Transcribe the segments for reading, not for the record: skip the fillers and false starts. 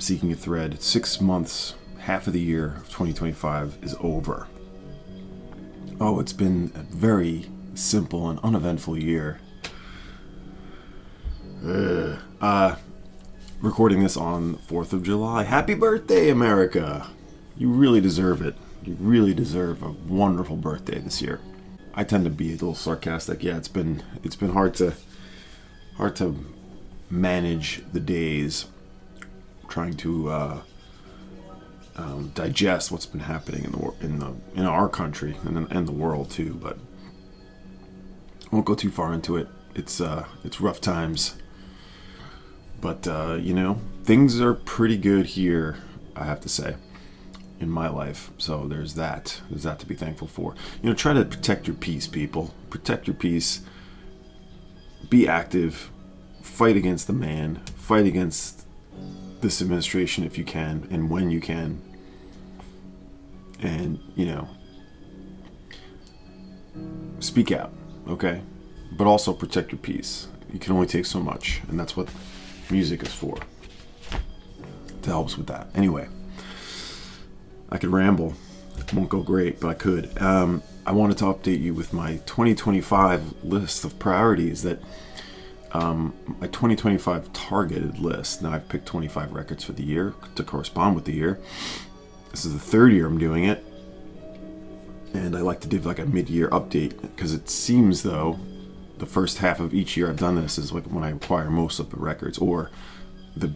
Seeking a Thread. 6 months, half of the year of 2025 is over. Oh, it's been a very simple and uneventful year. Recording this on the 4th of July. Happy birthday, America! You really deserve it. You really deserve a wonderful birthday this year. I tend to be a little sarcastic. Yeah, it's been hard to manage the days, trying to digest what's been happening in our country and the world too. But I won't go too far into it. It's rough times. But, things are pretty good here, I have to say, in my life. So there's that. There's that to be thankful for. Try to protect your peace, people. Protect your peace. Be active. Fight against the man. Fight against this administration if you can and when you can. And, speak out, okay? But also protect your peace. You can only take so much, and that's what music is for, to help us with that. Anyway, I could ramble. It won't go great, but I could. I wanted to update you with my 2025 list of priorities. That my 2025 targeted list. Now I've picked 25 records for the year to correspond with the year. This is the third year I'm doing it, and I like to do like a mid-year update because it seems though the first half of each year I've done this is like when I acquire most of the records, or the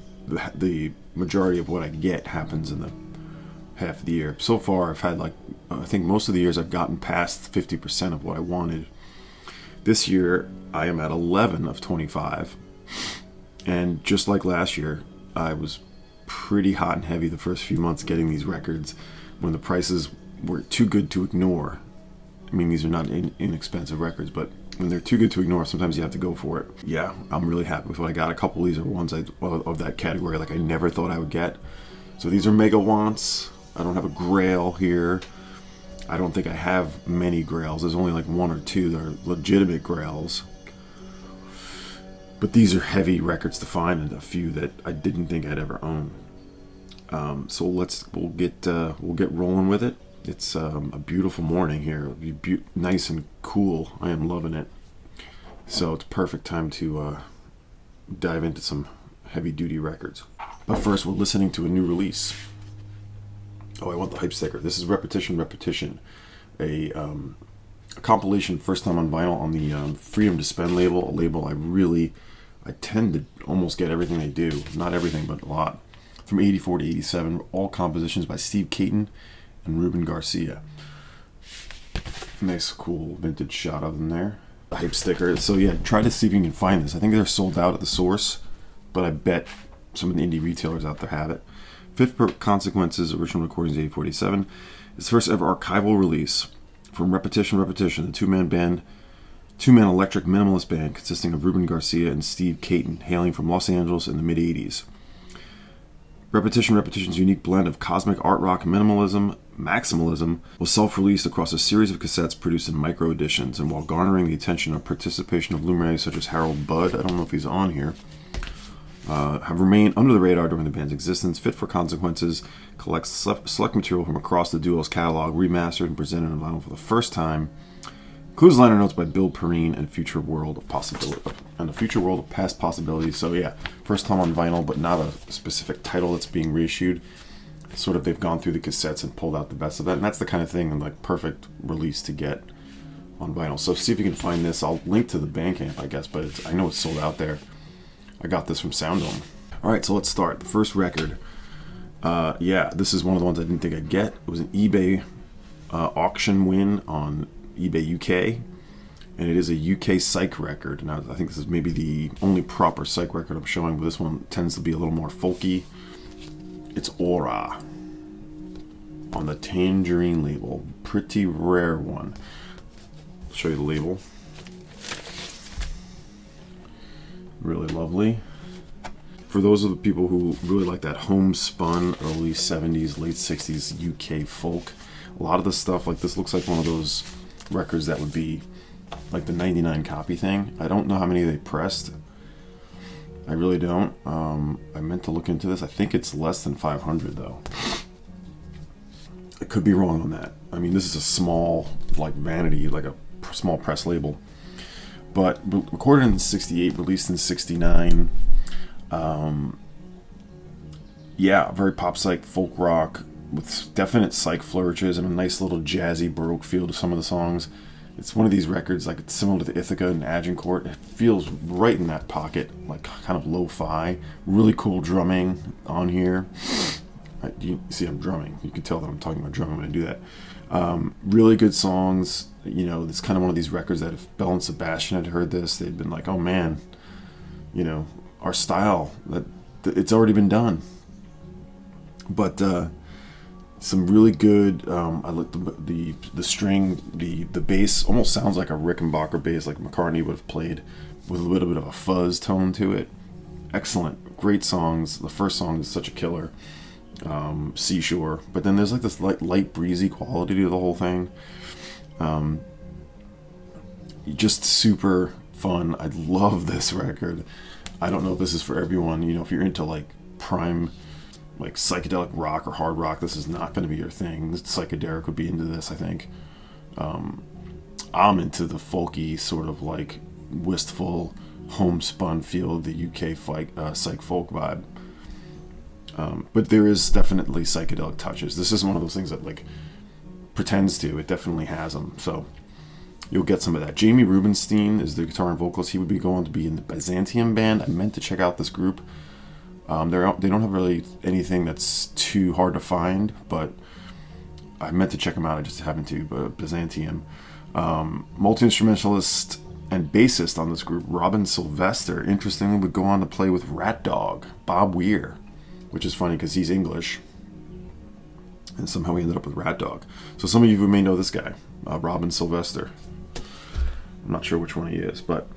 majority of what I get happens in the half of the year. So far I've had I think most of the years I've gotten past 50% of what I wanted. This year I am at 11 of 25, and just like last year I was pretty hot and heavy the first few months getting these records when the prices were too good to ignore. I mean, these are not inexpensive records, but when they're too good to ignore, sometimes you have to go for it. Yeah, I'm really happy with what I got. A couple of these are ones of that category like I never thought I would get. So these are mega wants. I don't have a grail here. I don't think I have many grails. There's only like one or two that are legitimate grails. But these are heavy records to find, and a few that I didn't think I'd ever own. So we'll get rolling with it. It's a beautiful morning here. It'll be nice and cool. I am loving it. So it's perfect time to dive into some heavy-duty records. But first, we're listening to a new release. Oh, I want the hype sticker. This is Repetition, a compilation, first time on vinyl on the Freedom to Spend label, a label I tend to almost get everything they do. Not everything, but a lot. From 84 to 87, all compositions by Steve Caton and Ruben Garcia. Nice, cool vintage shot of them there. The hype sticker. So yeah, try to see if you can find this. I think they're sold out at the source, but I bet some of the indie retailers out there have it. Fifth Consequences, original recordings 84 to 87. It's the first ever archival release from Repetition, the two-man electric minimalist band consisting of Ruben Garcia and Steve Caton, hailing from Los Angeles in the mid-80s. Repetition's unique blend of cosmic art rock maximalism was self-released across a series of cassettes produced in micro editions, and while garnering the attention and participation of luminaries such as Harold Budd, I don't know if he's on here, have remained under the radar during the band's existence. Fit for Consequences collects select material from across the duo's catalog, remastered and presented on vinyl for the first time. Includes liner notes by Bill Perrine and Future World of Past Possibilities. So yeah, first time on vinyl, but not a specific title that's being reissued. Sort of they've gone through the cassettes and pulled out the best of that, and that's the kind of thing, like perfect release to get on vinyl. So see if you can find this. I'll link to the Bandcamp, I guess, but I know it's sold out there. I got this from Sounddome. All right, so let's start. The first record. This is one of the ones I didn't think I'd get. It was an eBay auction win on eBay UK, and it is a UK psych record. Now I think this is maybe the only proper psych record I'm showing, but this one tends to be a little more folky. It's Aura on the Tangerine label. Pretty rare one. I'll show you the label. Really lovely. For those of the people who really like that homespun early 70s, late 60s UK folk, a lot of the stuff like this looks like one of those records that would be like the 99 copy thing. I don't know how many they pressed. I really don't. I meant to look into this. I think it's less than 500 though. I could be wrong on that. I mean, this is a small, like Vanity, like a small press label. But recorded in 68, released in 69. Yeah, very pop psych, folk rock, with definite psych flourishes and a nice little jazzy Baroque feel to some of the songs. It's one of these records, like it's similar to Ithaca and Agincourt. It feels right in that pocket, like kind of lo-fi. Really cool drumming on here. You see I'm drumming. You can tell that I'm talking about drumming when I do that. Really good songs. You know, it's kind of one of these records that if Bell and Sebastian had heard this, they'd been like, oh man, you know, our style, that it's already been done. But some really good, I like the string, the bass almost sounds like a Rickenbacker bass, like McCartney would have played, with a little bit of a fuzz tone to it. Excellent, great songs. The first song is such a killer. Seashore, but then there's like this light breezy quality to the whole thing. Just super fun. I love this record. I don't know if this is for everyone. You know, if you're into like prime, like psychedelic rock or hard rock, this is not going to be your thing. Psychedelic would be into this, I think. I'm into the folky sort of like wistful homespun feel of the UK psych folk vibe. But there is definitely psychedelic touches. This is one of those things that like pretends to. It definitely has them. So you'll get some of that. Jamie Rubinstein is the guitar and vocalist. He would be going to be in the Byzantium band. I meant to check out this group. They don't have really anything that's too hard to find, but I meant to check them out. I just haven't to. But Byzantium, multi-instrumentalist and bassist on this group, Robin Sylvester, interestingly would go on to play with Rat Dog, Bob Weir. Which is funny because he's English, and somehow he ended up with Rat Dog. So some of you may know this guy, Robin Sylvester. I'm not sure which one he is, but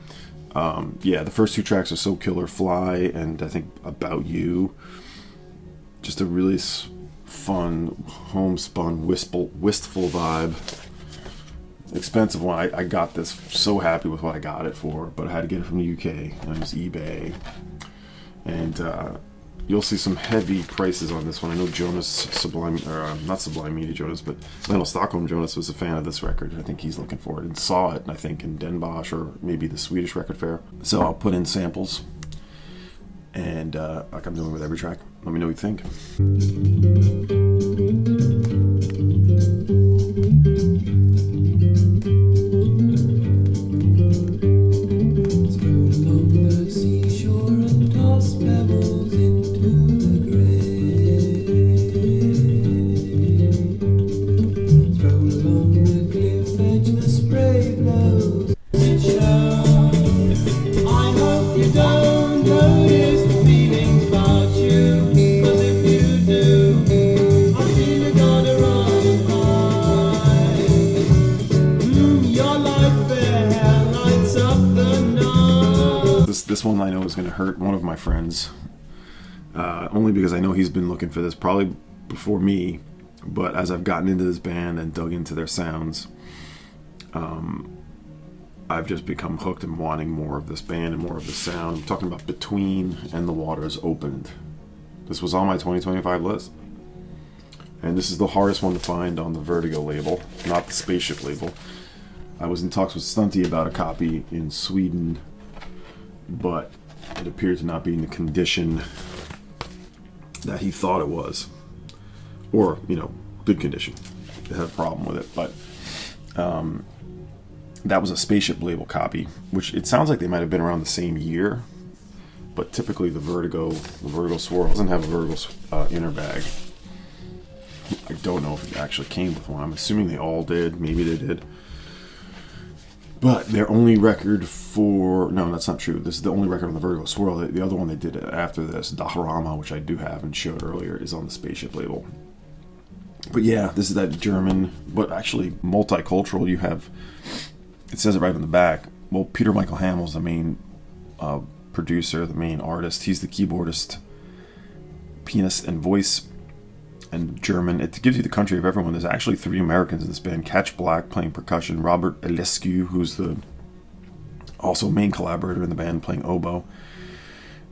yeah, the first two tracks are so killer. Fly and I think About You. Just a really fun, homespun, wistful vibe. Expensive one. I got this. So happy with what I got it for, but I had to get it from the UK, and it was eBay. And you'll see some heavy prices on this one. I know Jonas not Sublime Media Jonas, but Lionel Stockholm Jonas was a fan of this record. I think he's looking for it and saw it, I think, in Den Bosch or maybe the Swedish record fair. So I'll put in samples, and like I'm doing with every track, let me know what you think. This one I know is going to hurt one of my friends, only because I know he's been looking for this probably before me, but as I've gotten into this band and dug into their sounds, I've just become hooked and wanting more of this band and more of the sound. I'm talking about Between and The Waters Opened. This was on my 2025 list, and this is the hardest one to find on the Vertigo label, not the Spaceship label. I was in talks with Stunty about a copy in Sweden, but it appeared to not be in the condition that he thought it was, or good condition. They had a problem with it, but that was a Spaceship label copy, which it sounds like they might have been around the same year, but typically the Vertigo Swirl doesn't have a Vertigo inner bag. I don't know if it actually came with one. I'm assuming they all did. Maybe they did. But their only record no, that's not true. This is the only record on the Vertigo Swirl. The other one they did after this, Dachorama, which I do have and showed earlier, is on the Spaceship label. But yeah, this is that German, but actually multicultural. You have, it says it right on the back. Well, Peter Michael Hamill's the main producer, the main artist. He's the keyboardist, pianist, and voice. And German. It gives you the country of everyone. There's actually 3 Americans in this band. Catch Black playing percussion. Robert Elescu, who's the also main collaborator in the band, playing oboe.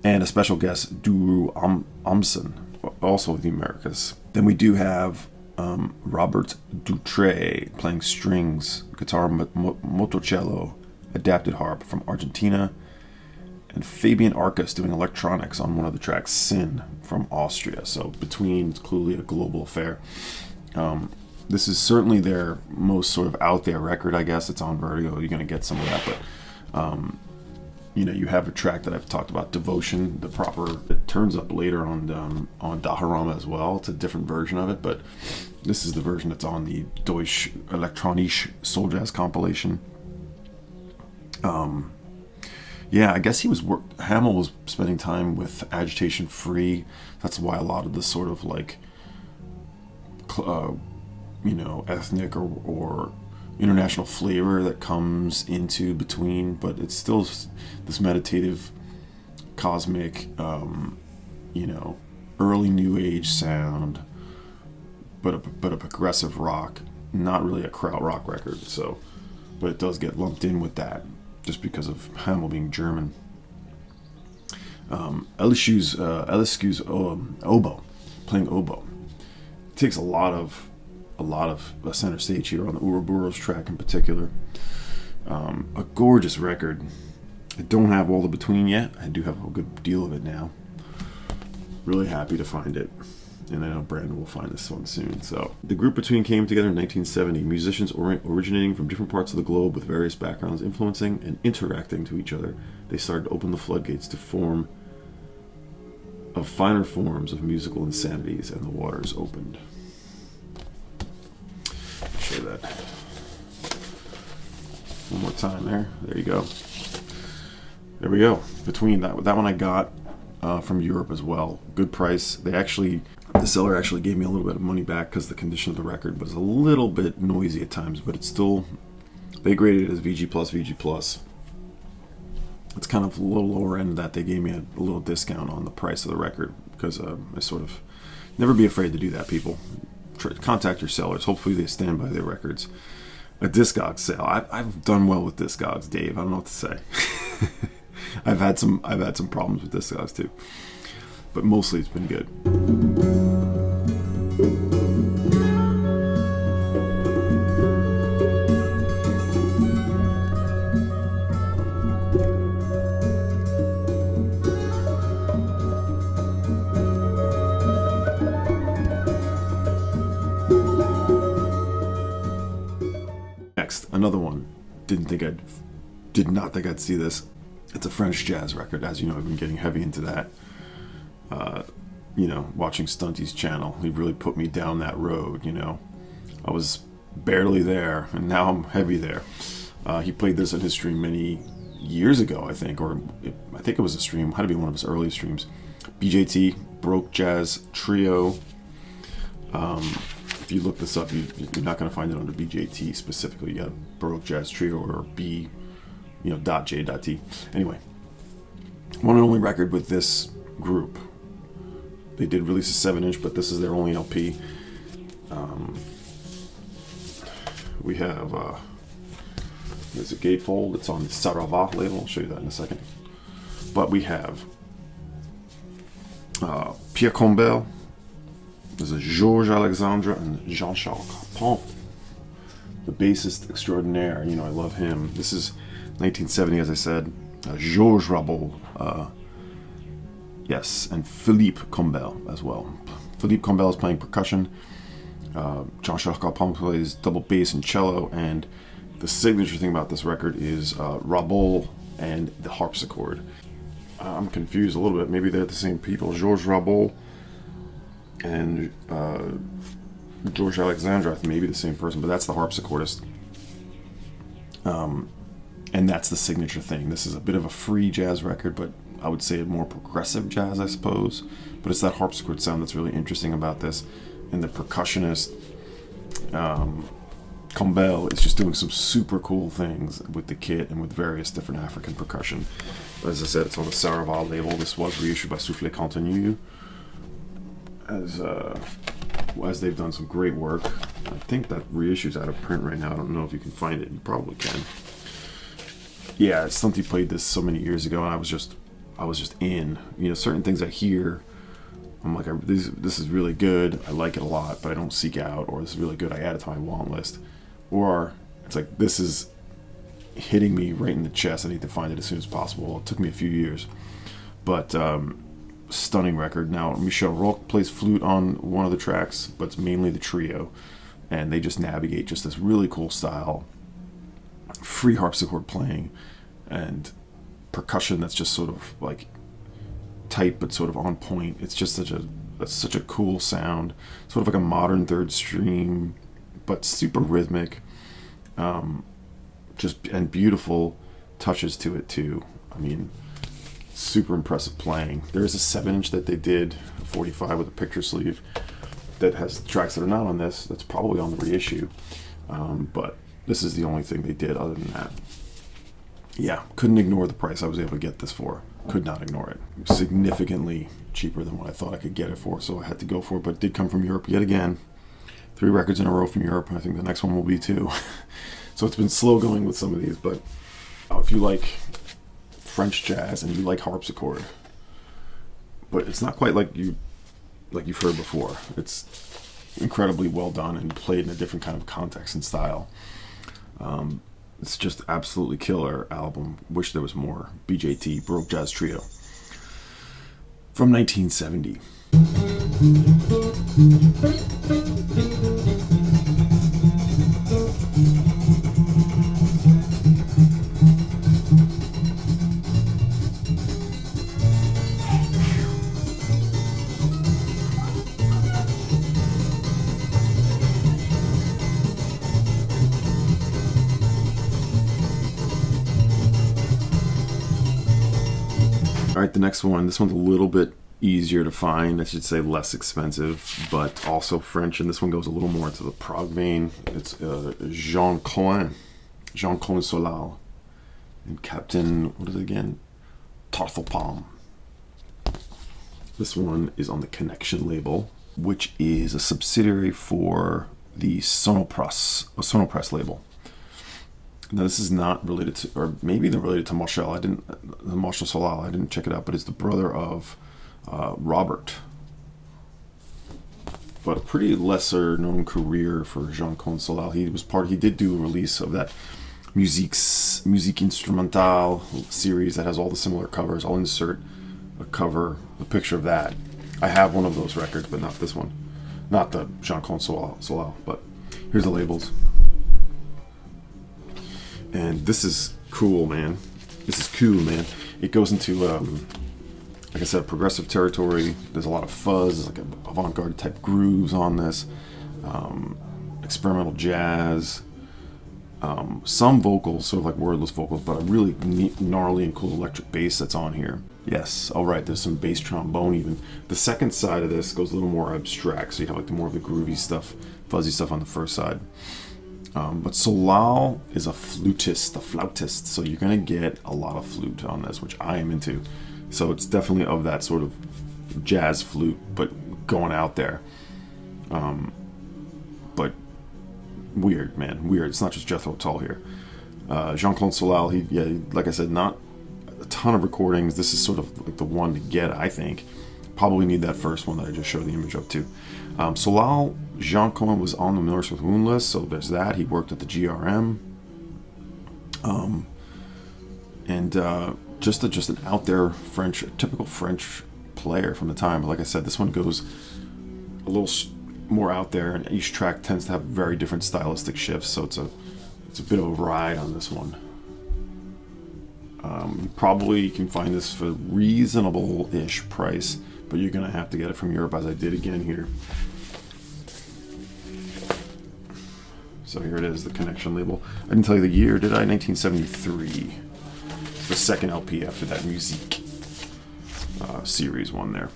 and a special guest, Duru Amson, also of the Americas. Then we do have Robert Dutre playing strings, guitar, motocello, adapted harp from Argentina, and Fabian Arcus doing electronics on one of the tracks, Sin, from Austria. So between, it's clearly a global affair. This is certainly their most sort of out there record, I guess. It's on Vertigo. You're going to get some of that, but you have a track that I've talked about, Devotion, the proper. It turns up later on Dahorama as well. It's a different version of it, but this is the version that's on the Deutsche Elektronische Soul Jazz compilation. Yeah, I guess Hamill was spending time with Agitation Free. That's why a lot of the sort of like, ethnic or international flavor that comes into between, but it's still this meditative, cosmic, early new age sound, but a progressive rock, not really a krautrock record. So, but it does get lumped in with that, just because of Hamill being German. Eliscu's oboe, playing oboe. It takes a lot of center stage here on the Ouroboros track in particular. A gorgeous record. I don't have All the Between yet. I do have a good deal of it now. Really happy to find it. And I know Brandon will find this one soon. So the group Between came together in 1970. Musicians originating from different parts of the globe with various backgrounds, influencing and interacting to each other. They started to open the floodgates to form of finer forms of musical insanities, and the waters opened. Show that one more time there. There you go. There we go. Between that one I got from Europe as well. Good price. The seller actually gave me a little bit of money back because the condition of the record was a little bit noisy at times, but it's still, they graded it as VG+. It's kind of a little lower end of that. They gave me a little discount on the price of the record because I sort of, never be afraid to do that, people. Contact your sellers. Hopefully they stand by their records. A Discogs sale. I've done well with Discogs, Dave. I don't know what to say. I've had some problems with Discogs too, but mostly it's been good. Another one. Did not think I'd see this. It's a French jazz record. As you know, I've been getting heavy into that. Watching Stunty's channel, he really put me down that road. I was barely there, and now I'm heavy there. He played this on his stream many years ago, I think, I think it was a stream. Had to be one of his earliest streams. BJT, Baroque Jazz Trio. If you look this up, you're not going to find it under BJT specifically. You got Baroque Jazz Trio or B, .j.t. Anyway, one and only record with this group. They did release a 7-inch, but this is their only LP. We have there's a gatefold. It's on the Saravah label. I'll show you that in a second. But we have Pierre Combel. There's a Georges Alexandre and Jean-Claude Solal, the bassist extraordinaire. I love him. This is 1970, as I said. Georges Rabot, yes, and Philippe Combel as well. Philippe Combel is playing percussion. Jean-Claude Solal plays double bass and cello, and the signature thing about this record is Rabot and the harpsichord. I'm confused a little bit. Maybe they're the same people. Georges Rabot and Georges Alexandre, maybe the same person, but that's the harpsichordist. And that's the signature thing. This is a bit of a free jazz record, but I would say more progressive jazz, I suppose. But it's that harpsichord sound that's really interesting about this. And the percussionist, Combel, is just doing some super cool things with the kit and with various different African percussion. As I said, it's on the Saravah label. This was reissued by Soufflet Contenu. As they've done some great work. I think that reissue's out of print right now. I don't know if you can find it. You probably can. Yeah, Stunty played this so many years ago, and I was just in. Certain things I hear, I'm like, this is really good. I like it a lot, but I don't seek out. Or this is really good. I add it to my want list. Or it's like, this is hitting me right in the chest. I need to find it as soon as possible. It took me a few years, but stunning record. Now Michel Roch plays flute on one of the tracks, but it's mainly the trio, and they just navigate just this really cool style, free harpsichord playing and percussion that's just sort of like tight but sort of on point. It's just such a cool sound, sort of like a modern third stream, but super rhythmic, and beautiful touches to it too. I mean, super impressive playing. There's a 7-inch that they did, 45 with a picture sleeve, that has tracks that are not on this. That's probably on the reissue, but this is the only thing they did. Other than that, yeah, couldn't ignore the price I was able to get this for. Could not ignore it. Significantly cheaper than what I thought I could get it for, so I had to go for it. But it did come from Europe yet again. 3 records in a row from Europe. I think the next one will be 2. So it's been slow going with some of these, but if you like French jazz and you like harpsichord, but it's not quite like you've heard before. It's incredibly well done and played in a different kind of context and style. It's just absolutely killer album. Wish there was more. BJT, Baroque Jazz Trio, from 1970. All right, the next one. This one's a little bit easier to find. I should say less expensive, but also French. And this one goes a little more into the prog vein. It's Jean-Claude Solal and Captain, what is it again? Tarthopom. This one is on the Connection label, which is a subsidiary for the Sonopress label. Now, this is not related to, or maybe they're related to Marshall Solal. I didn't check it out, but it's the brother of Robert. But a pretty lesser known career for Jean-Claude Solal. He did do a release of that Musique Instrumentale series that has all the similar covers. I'll insert a picture of that. I have one of those records, but not this one. Not the Jean-Claude Solal, but here's the labels. And this is cool, man. It goes into, like I said, progressive territory. There's a lot of fuzz. There's like avant-garde type grooves on this. Experimental jazz. Some vocals, sort of like wordless vocals, but a really neat, gnarly and cool electric bass that's on here. Yes, all right, there's some bass trombone even. The second side of this goes a little more abstract, so you have like more of the groovy stuff, fuzzy stuff on the first side. But Solal is a flautist, so you're going to get a lot of flute on this, which I am into. So it's definitely of that sort of jazz flute, but going out there. But weird, man, weird. It's not just Jethro Tull here. Jean-Claude Solal, like I said, not a ton of recordings. This is sort of like the one to get, I think. Probably need that first one that I just showed the image of too. Solal, Jean-Claude was on the Nurse with Wound list, so there's that. He worked at the GRM. Just an out there typical French player from the time. But like I said, this one goes a little more out there, and each track tends to have very different stylistic shifts, so it's a bit of a ride on this one. Probably you can find this for reasonable-ish price, but you're going to have to get it from Europe, as I did again here. So here it is, the Connection label. I didn't tell you the year, did I? 1973. It's the second LP after that Musique series one there.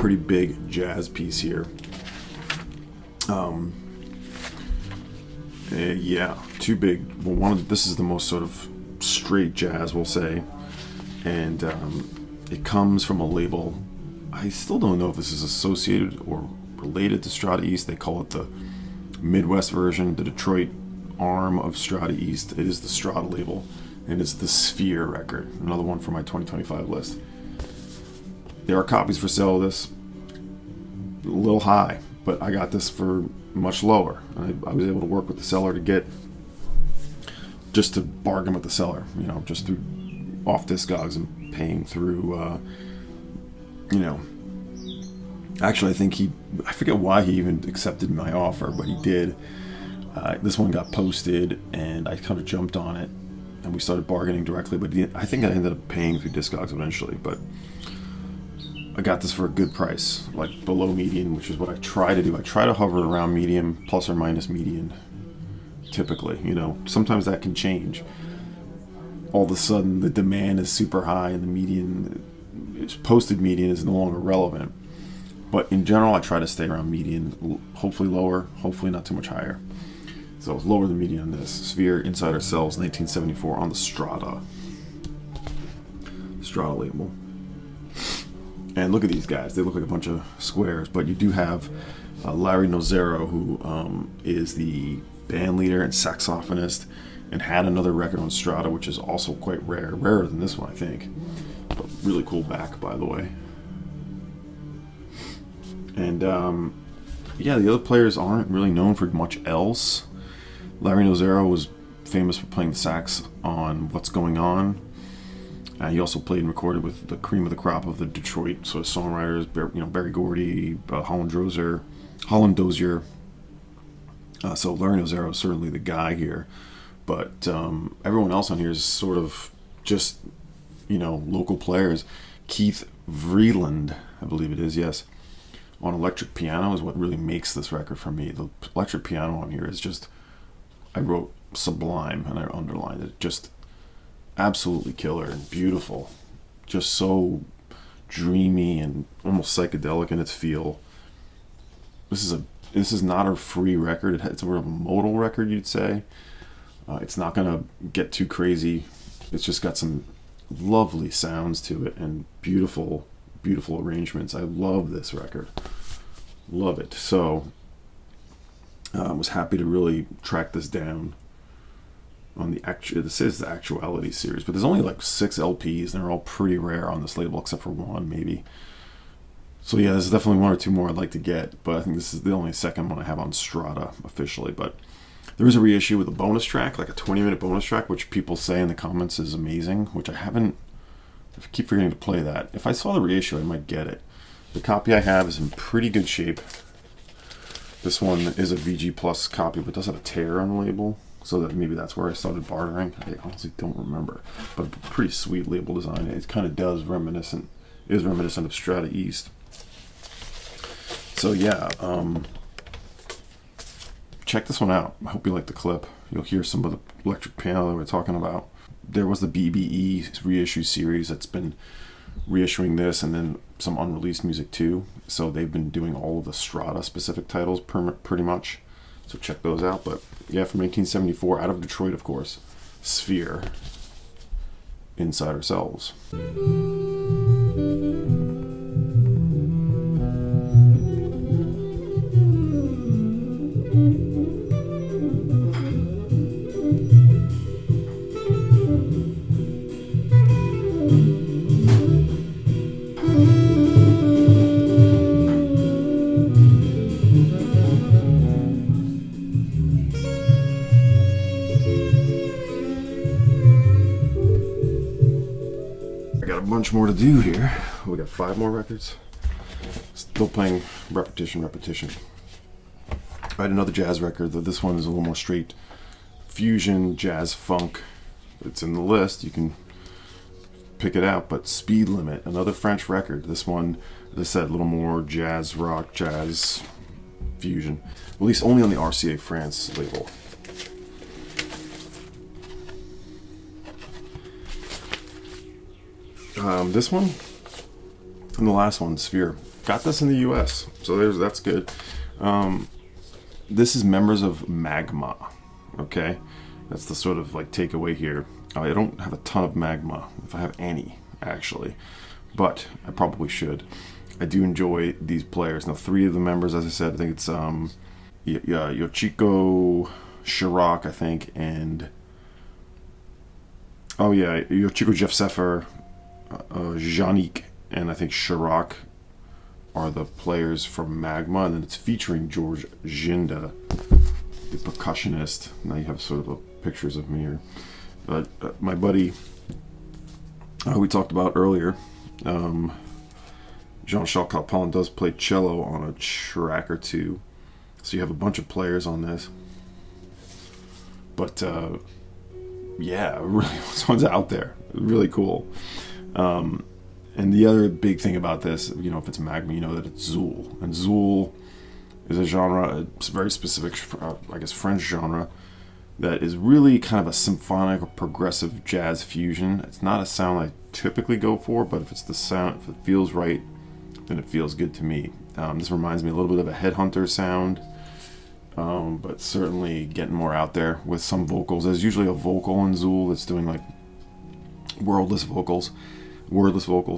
pretty big jazz piece here. Yeah, too big. Well, this is the most sort of straight jazz, we'll say, and it comes from a label. I still don't know if this is associated or related to Strata East. They call it the Midwest version, the Detroit arm of Strata East. It is the Strata label, and it's the Sphere record, another one for my 2025 list. There are copies for sale of this, a little high, but I got this for much lower. I was able to work with the seller just to bargain with the seller, just through off Discogs and paying through, actually I forget why he even accepted my offer, but he did. This one got posted and I kind of jumped on it and we started bargaining directly, but I think I ended up paying through Discogs eventually, but I got this for a good price, like below median, which is what I try to do. I try to hover around medium, plus or minus median, typically. Sometimes that can change. All of a sudden, the demand is super high and the median, posted median, is no longer relevant. But in general, I try to stay around median, hopefully lower, hopefully not too much higher. So it's lower than median on this. Sphere Insider Sells 1974 on the Strata label. And look at these guys. They look like a bunch of squares. But you do have Larry Nozero, who is the band leader and saxophonist, and had another record on Strata, which is also quite rare. Rarer than this one, I think. But really cool back, by the way. And, the other players aren't really known for much else. Larry Nozero was famous for playing the sax on What's Going On. He also played and recorded with the cream of the crop of the Detroit sort of songwriters, Barry Gordy, Holland Dozier. So Larry Nozero is certainly the guy here, but everyone else on here is sort of just local players. Keith Vreeland, I believe it is, yes, on electric piano is what really makes this record for me. The electric piano on here is just, I wrote sublime and I underlined it, just absolutely killer and beautiful, just so dreamy and almost psychedelic in its feel. This is not a free record. It's more of a modal record, you'd say. It's not gonna get too crazy. It's just got some lovely sounds to it and beautiful arrangements. I love this record, love it. So I was happy to really track this down on this is the Actuality series, but there's only like 6 LPs and they're all pretty rare on this label except for one maybe. So yeah, there's definitely 1 or 2 more I'd like to get, but I think this is the only second one I have on Strata officially. But there is a reissue with a bonus track, like a 20-minute bonus track, which people say in the comments is amazing, which I keep forgetting to play that. If I saw the reissue, I might get it. The copy I have is in pretty good shape. This one is a VG Plus copy, but does have a tear on the label. So that maybe that's where I started bartering. I honestly don't remember, but pretty sweet label design. It kind of is reminiscent of Strata East. So yeah, check this one out. I hope you like the clip. You'll hear some of the electric piano that we're talking about. There was the BBE reissue series that's been reissuing this, and then some unreleased music too. So they've been doing all of the Strata specific titles pretty much. So check those out. But yeah, from 1974, out of Detroit, of course, Sphere, Insider Sells. Bunch more to do here. We got 5 more records. Still playing repetition. I had another jazz record, though this one is a little more straight fusion, jazz, funk. It's in the list. You can pick it out. But Speed Limit, another French record. This one, as I said, a little more jazz, rock, jazz, fusion. At least only on the RCA France label. This one and the last one, Sphere, got this in the US, so that's good. This is members of Magma, okay? That's the sort of like takeaway here. I don't have a ton of Magma, if I have any, actually, but I probably should. I do enjoy these players. Now, 3 of the members, as I said, I think it's Yoshiko Chirac, I think, and Yoshiko Jeff Seffer, Janik, and I think Chirac are the players from Magma, and then it's featuring George Ginda, the percussionist. Now you have sort of pictures of me here. My buddy, we talked about earlier, Jean-Claude Solal does play cello on a track or two, so you have a bunch of players on this. But yeah, really, this one's out there, really cool. And the other big thing about this, you know, if it's Magma, you know that it's Zool. And Zool is a genre, it's a very specific, I guess, French genre that is really kind of a symphonic or progressive jazz fusion. It's not a sound I typically go for, but if it's the sound, if it feels right, then it feels good to me. This reminds me a little bit of a Headhunter sound, but certainly getting more out there with some vocals. There's usually a vocal in Zool that's doing like wordless vocals,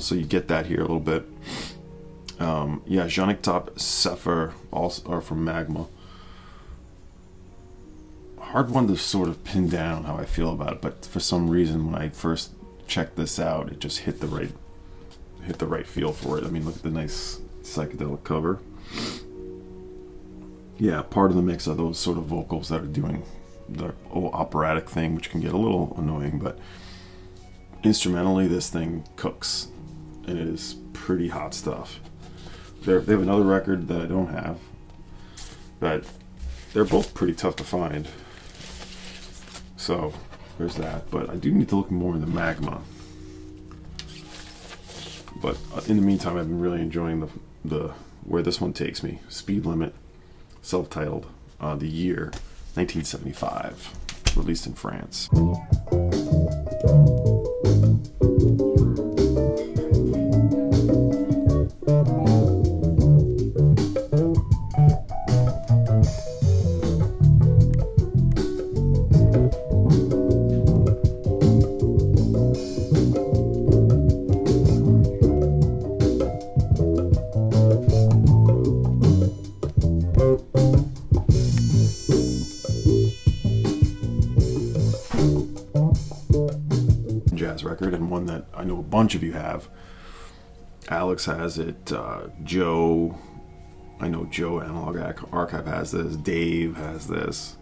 so you get that here a little bit. Janik Top Seffer also are from Magma. Hard one to sort of pin down how I feel about it, but for some reason when I first checked this out, it just hit the right feel for it. I mean, look at the nice psychedelic cover. Yeah, part of the mix are those sort of vocals that are doing the old operatic thing, which can get a little annoying, but instrumentally this thing cooks, and it is pretty hot stuff. They have another record that I don't have, but they're both pretty tough to find. So there's that, but I do need to look more into Magma. But in the meantime, I've been really enjoying the where this one takes me. Speed Limit, self-titled, the year 1975, released in France. Record, and one that I know a bunch of you have. Alex has it, Joe, I know Joe Analog Archive has this, Dave has this,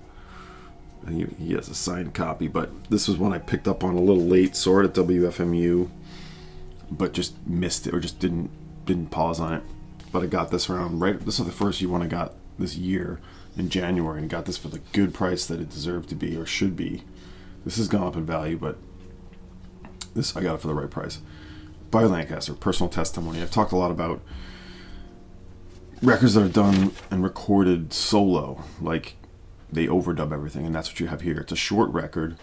and he has a signed copy, but this was one I picked up on a little late, saw it at WFMU, but just missed it, or just didn't pause on it. But I got this around, this is the first one I got this year in January, and got this for the good price that it deserved to be, or should be. This has gone up in value, but this I got it for the right price. Byard Lancaster, Personal Testimony. I've talked a lot about records that are done and recorded solo, like they overdub everything, and that's what you have here. It's a short record,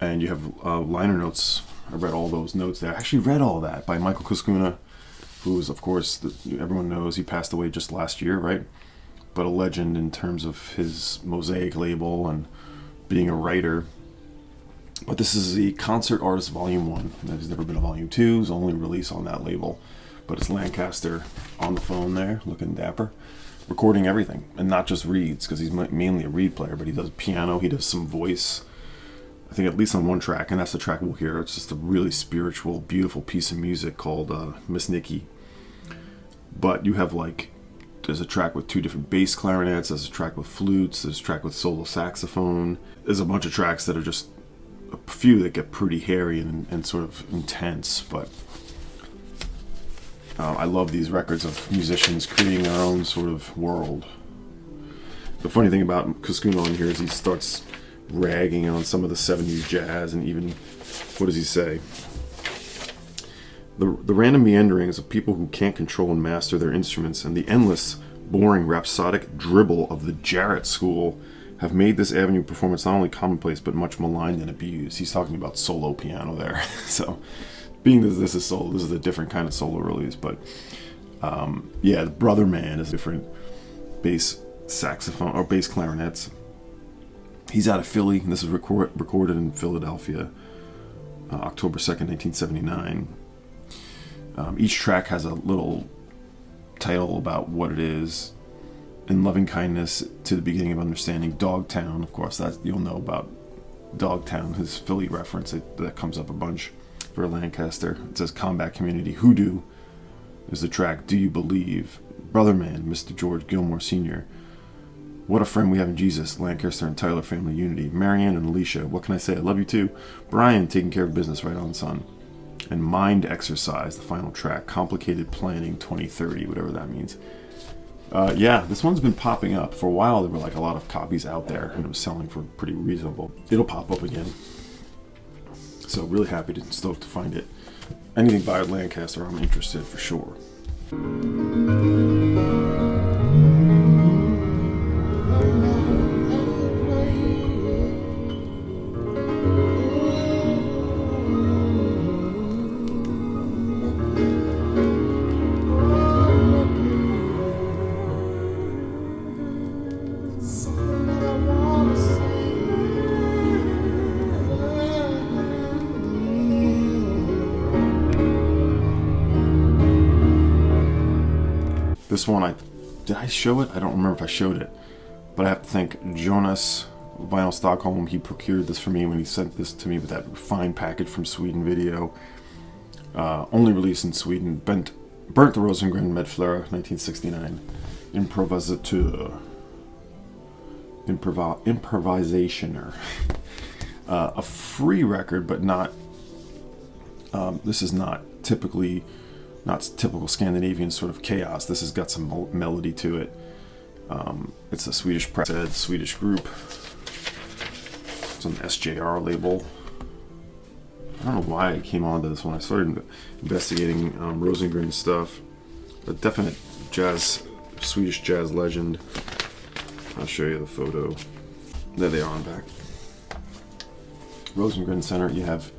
and you have liner notes. I read all those notes there. I actually read all that by Michael Kuskuna, who is, of course, everyone knows he passed away just last year, right? But a legend in terms of his Mosaic label and being a writer. But this is the Concert Artist Volume 1. There's never been a Volume 2. It's only release on that label. But it's Lancaster on the phone there, looking dapper, recording everything. And not just reeds, because he's mainly a reed player, but he does piano, he does some voice. I think at least on one track, and that's the track we'll hear. It's just a really spiritual, beautiful piece of music called Miss Nikki. But you have there's a track with 2 different bass clarinets, there's a track with flutes, there's a track with solo saxophone. There's a bunch of tracks that are just a few that get pretty hairy and sort of intense, but I love these records of musicians creating their own sort of world. The funny thing about Kuskuna on here is he starts ragging on some of the 70s jazz, and even, what does he say? The random meanderings of people who can't control and master their instruments, and the endless, boring, rhapsodic dribble of the Jarrett school have made this avenue performance not only commonplace but much maligned and abused. He's talking about solo piano there. So, being that this is solo, this is a different kind of solo release, but Yeah, the Brother Man is different bass saxophone or bass clarinets. He's out of Philly. This is recorded in Philadelphia, October 2nd, 1979. Each track has a little title about what it is. In Loving Kindness to the Beginning of Understanding. Dogtown, of course, that you'll know about Dogtown, his Philly reference that comes up a bunch for Lancaster. It says Combat Community. Hoodoo is the track. Do You Believe? Brother Man, Mr. George Gilmore Sr. What a Friend We Have in Jesus, Lancaster and Tyler Family Unity. Marianne and Alicia, What Can I Say? I Love You Too. Brian, Taking Care of Business, Right On Son. And Mind Exercise, the final track. Complicated Planning 2030, whatever that means. Yeah, this one's been popping up. For a while, there were like a lot of copies out there, and it was selling for pretty reasonable. It'll pop up again. So really happy to stoked to find it. Anything by Lancaster, I'm interested for sure. This one, did I show it? I don't remember if I showed it, but I have to thank Jonas Vinyl Stockholm. He procured this for me when he sent this to me with that fine package from Sweden video. Only released in Sweden. Bernt Rosengren, med Flera, 1969. Improvisateur. Improvisationer. A free record, but not. This is not typical Scandinavian sort of chaos. This has got some melody to it. It's a Swedish group. It's on the SJR label. I don't know why I came onto this one. I started investigating Rosengren stuff. A definite Swedish jazz legend. I'll show you the photo. There they are on back. Rosengren Center. You have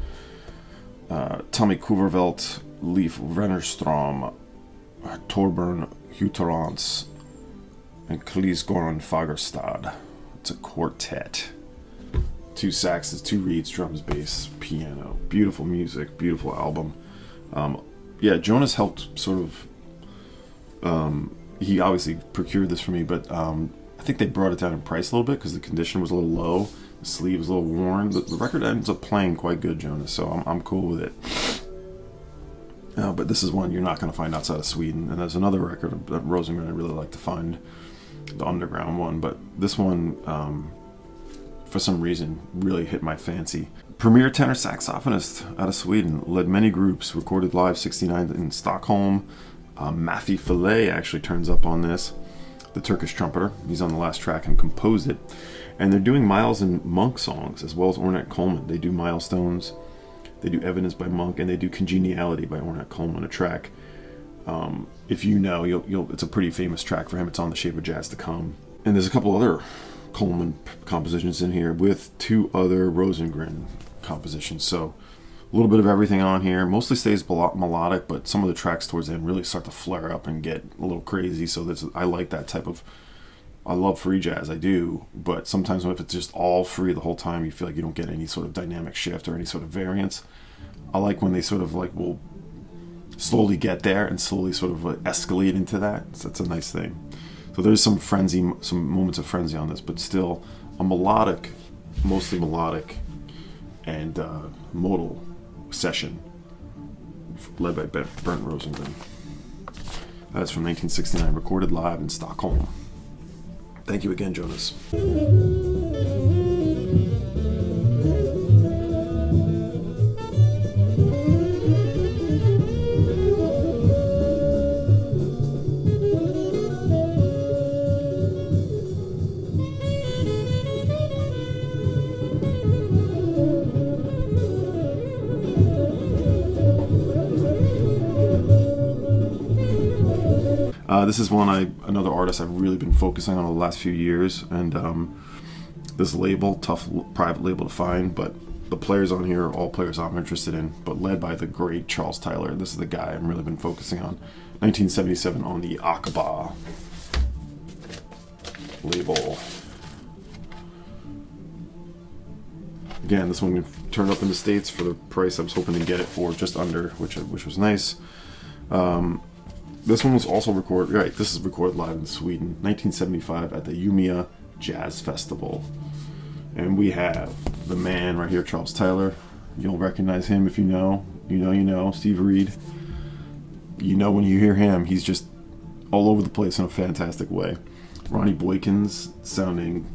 Tommy Kuvervelt, Leif Rennerstrom, Torbjörn Huterans, and Klis-Goran Fagerstad. It's a quartet. 2 saxes, 2 reeds, drums, bass, piano. Beautiful music, beautiful album. Yeah, Jonas helped sort of. He obviously procured this for me, but I think they brought it down in price a little bit because the condition was a little low. The sleeve was a little worn, but the record ends up playing quite good, Jonas, so I'm cool with it. But this is one you're not going to find outside of Sweden. And there's another record that Rosengren I really like to find, the underground one. But this one, for some reason, really hit my fancy. Premier tenor saxophonist out of Sweden, led many groups, recorded live 69 in Stockholm. Matthew Fillet actually turns up on this, the Turkish trumpeter. He's on the last track and composed it. And they're doing Miles and Monk songs, as well as Ornette Coleman. They do Milestones. They do Evidence by Monk, and they do Congeniality by Ornette Coleman, a track. If you know, it's a pretty famous track for him. It's on The Shape of Jazz to Come. And there's a couple other Coleman compositions in here with 2 other Rosengren compositions. So a little bit of everything on here. Mostly stays melodic, but some of the tracks towards the end really start to flare up and get a little crazy. So I like that type of. I love free jazz, I do, but sometimes if it's just all free the whole time, you feel like you don't get any sort of dynamic shift or any sort of variance. I like when they sort of like will slowly get there and slowly sort of escalate into that. So that's a nice thing. So there's some moments of frenzy on this, but still a melodic, mostly melodic and modal session led by Bernt Rosengren. That's from 1969, recorded live in Stockholm. Thank you again, Jonas. This is another artist I've really been focusing on the last few years, and this label, tough private label to find, but the players on here are all players I'm interested in, but led by the great Charles Tyler. This is the guy I've really been focusing on. 1977 on the Akaba label. Again, this one turned up in the States for the price I was hoping to get it for, just under, which was nice. This one was also recorded, right, this is recorded live in Sweden, 1975 at the Umea Jazz Festival. And we have the man right here, Charles Tyler. You'll recognize him if you know. You know. Steve Reed. You know when you hear him, he's just all over the place in a fantastic way. Ronnie Boykins sounding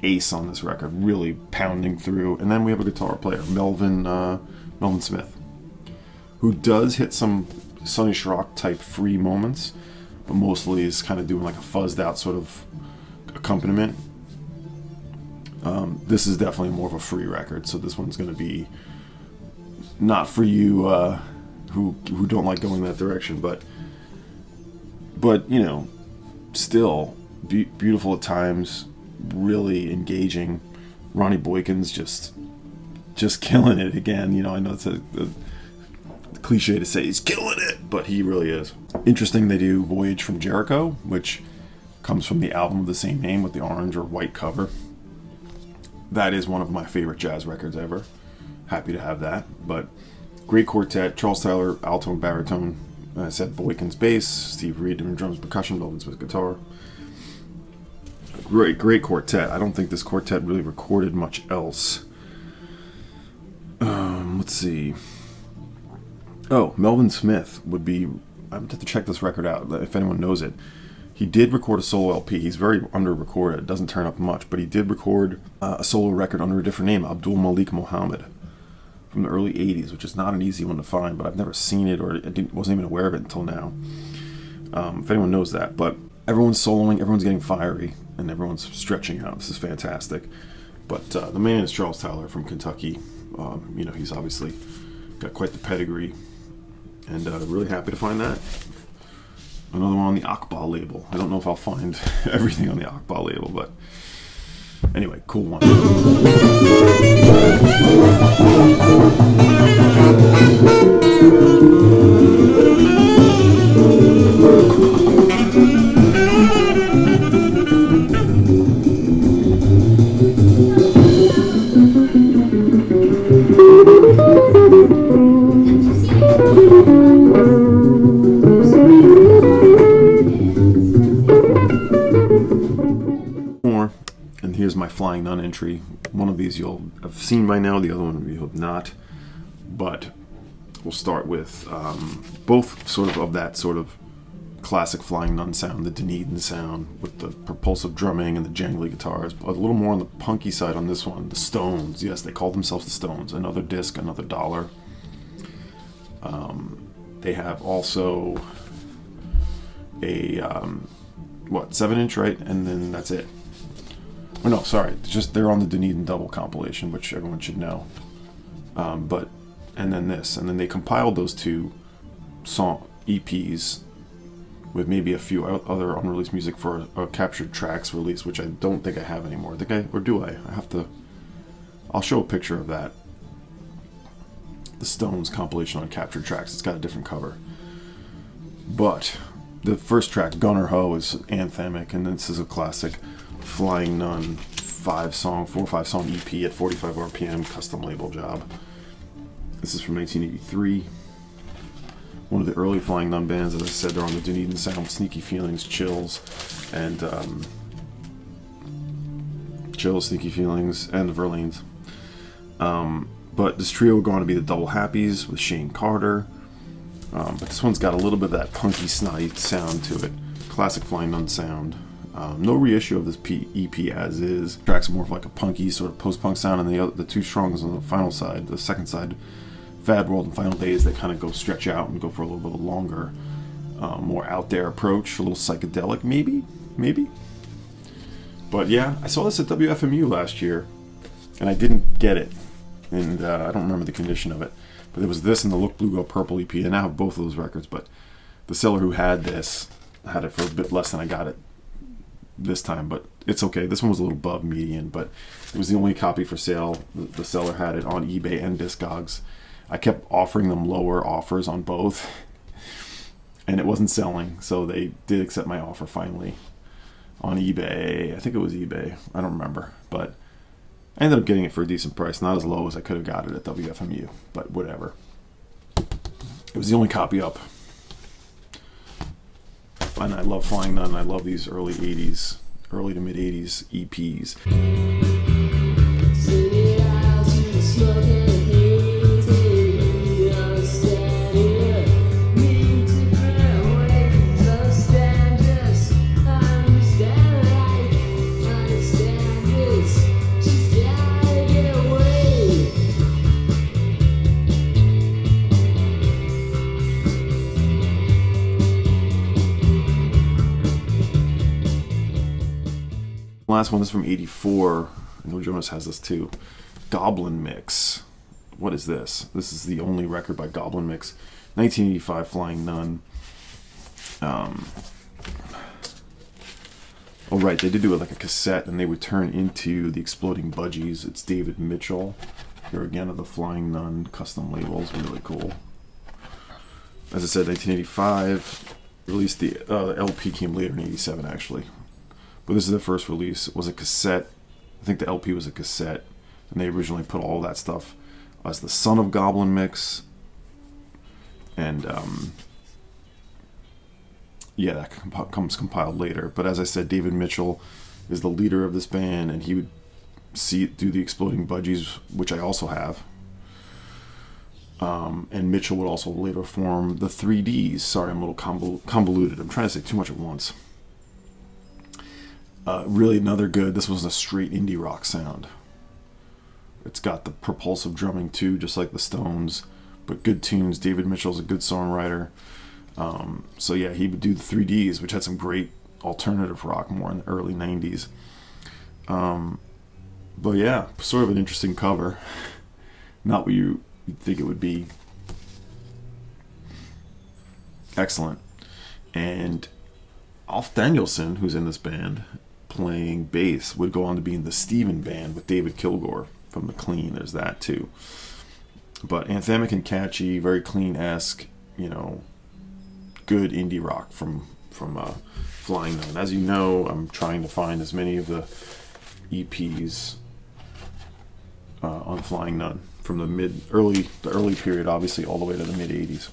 ace on this record, really pounding through. And then we have a guitar player, Melvin Smith, who does hit some Sonny Schrock type free moments, but mostly is kind of doing like a fuzzed out sort of accompaniment. This is definitely more of a free record, so this one's going to be not for you who don't like going that direction, but you know, still beautiful at times, really engaging. Ronnie Boykins just killing it again. You know, I know it's a cliche to say he's killing it, but he really is. Interesting, they do Voyage from Jericho, which comes from the album of the same name with the orange or white cover. That is one of my favorite jazz records ever. Happy to have that. But great quartet. Charles Tyler, alto and baritone. I said Boykins bass, Steve Reed doing drums, percussion, Melvin Smith guitar. Great quartet. I don't think this quartet really recorded much else. Let's see. Oh, Melvin Smith would be... I would have to check this record out if anyone knows it. He did record a solo LP. He's very under-recorded. It doesn't turn up much, but he did record a solo record under a different name, Abdul Malik Mohammed, from the early 80s, which is not an easy one to find, but I've never seen it, or wasn't even aware of it until now. If anyone knows that. But everyone's soloing, everyone's getting fiery, and everyone's stretching out. This is fantastic. But the man is Charles Tyler from Kentucky. You know, he's obviously got quite the pedigree, and really happy to find that. Another one on the Akba label. I don't know if I'll find everything on the Akba label, but anyway, cool one. And here's my Flying Nun entry. One of these you'll have seen by now, the other one you have not. But we'll start with both sort of that sort of classic Flying Nun sound, the Dunedin sound, with the propulsive drumming and the jangly guitars. But a little more on the punky side on this one. The Stones. Yes, they call themselves the Stones. Another disc, another dollar. They have also a 7-inch, right? And then that's it. Oh, no, sorry. They're on the Dunedin double compilation, which everyone should know. And then this, and then they compiled those two song EPs with maybe a few other unreleased music for a captured tracks release, which I don't think I have anymore. Or do I? I have to. I'll show a picture of that. The Stones compilation on captured tracks. It's got a different cover. But the first track, Gunner Ho, is anthemic, and this is a classic Flying Nun 4 or 5 song EP at 45 RPM, custom label job. This is from 1983. One of the early Flying Nun bands. As I said, they're on the Dunedin sound, Sneaky Feelings, Sneaky Feelings, and the Verlaines. But this trio are going to be the Double Happies with Shane Carter. But this one's got a little bit of that punky, snotty sound to it. Classic Flying Nun sound. No reissue of this EP as is. The tracks are more of like a punky sort of post-punk sound, and the two songs on the final side, the second side, Fad World and Final Days, they kind of go stretch out and go for a little bit longer, more out there approach, a little psychedelic maybe. But yeah, I saw this at WFMU last year, and I didn't get it, and I don't remember the condition of it. But there was this and the Look Blue Go Purple EP, and I have both of those records. But the seller who had this had it for a bit less than I got it this time, but it's okay. This one was a little above median, but it was the only copy for sale. The seller had it on eBay and Discogs. I kept offering them lower offers on both, and it wasn't selling, so they did accept my offer finally on eBay. I think it was eBay. I don't remember, but I ended up getting it for a decent price. Not as low as I could have got it at WFMU, but whatever. It was the only copy up. And I love Flying Nun. I love these early to mid 80s EPs. Last one is from 84. I know Jonas has this too. Goblin Mix. What is this? This is the only record by Goblin Mix. 1985 Flying Nun. Oh right, they did do it like a cassette, and they would turn into the Exploding Budgies. It's David Mitchell. Here again are the Flying Nun custom labels. Really cool. As I said, 1985. Released the LP came later in 87 actually. But this is the first release. It was a cassette. I think the LP was a cassette. And they originally put all that stuff as the Son of Goblin Mix. And, yeah, that comes compiled later. But as I said, David Mitchell is the leader of this band. And he would do the Exploding Budgies, which I also have. And Mitchell would also later form the 3Ds. Sorry, I'm a little convoluted. I'm trying to say too much at once. Really another good, this was a straight indie rock sound. It's got the propulsive drumming too, just like the Stones, but good tunes. David Mitchell's a good songwriter. So yeah, he would do the 3Ds, which had some great alternative rock more in the early 90s. But yeah, sort of an interesting cover. Not what you'd think it would be. Excellent. And Alf Danielson, who's in this band, playing bass, would go on to be in the Steven Band with David Kilgore from The Clean. There's that too. But anthemic and catchy, very Clean-esque, good indie rock from Flying Nun. As you know, I'm trying to find as many of the EPs on Flying Nun from the early period, obviously, all the way to the mid 80s.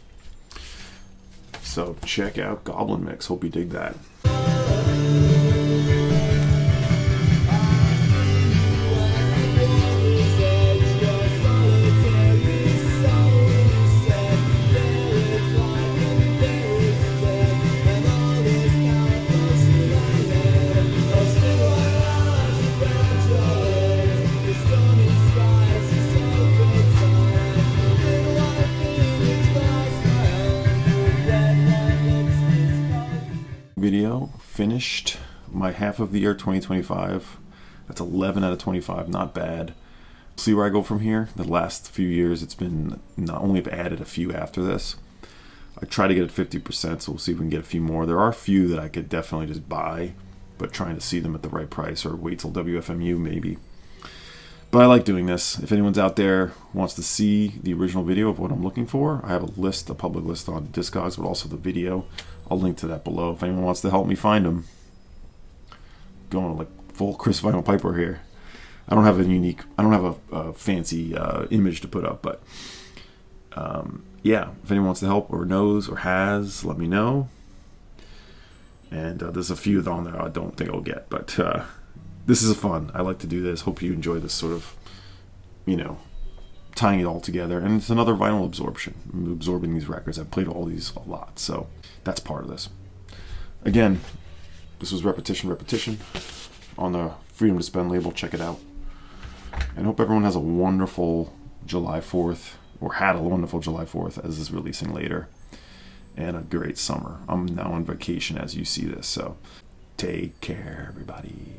So check out Goblin Mix. Hope you dig that. Video finished my half of the year 2025. That's 11 out of 25, not bad. See where I go from here. The last few years it's been, not only have added a few after this, I try to get it 50%, so we'll see if we can get a few more. There are a few that I could definitely just buy, but trying to see them at the right price or wait till WFMU maybe. But I like doing this. If anyone's out there who wants to see the original video of what I'm looking for, I have a public list on Discogs, but also the video. I'll link to that below if anyone wants to help me find them. Going like full Chris Vinyl Piper here. I don't have a fancy image to put up, but yeah, if anyone wants to help or knows or has, let me know. And there's a few on there I don't think I'll get, but this is fun. I like to do this. Hope you enjoy this sort of, tying it all together. And it's another vinyl absorption. I'm absorbing these records. I've played all these a lot, so that's part of this. Again, this was Repetition on the Freedom to Spend label. Check it out. And hope everyone has a wonderful July 4th, or had a wonderful July 4th as is releasing later, and a great summer. I'm now on vacation as you see this, so take care, everybody.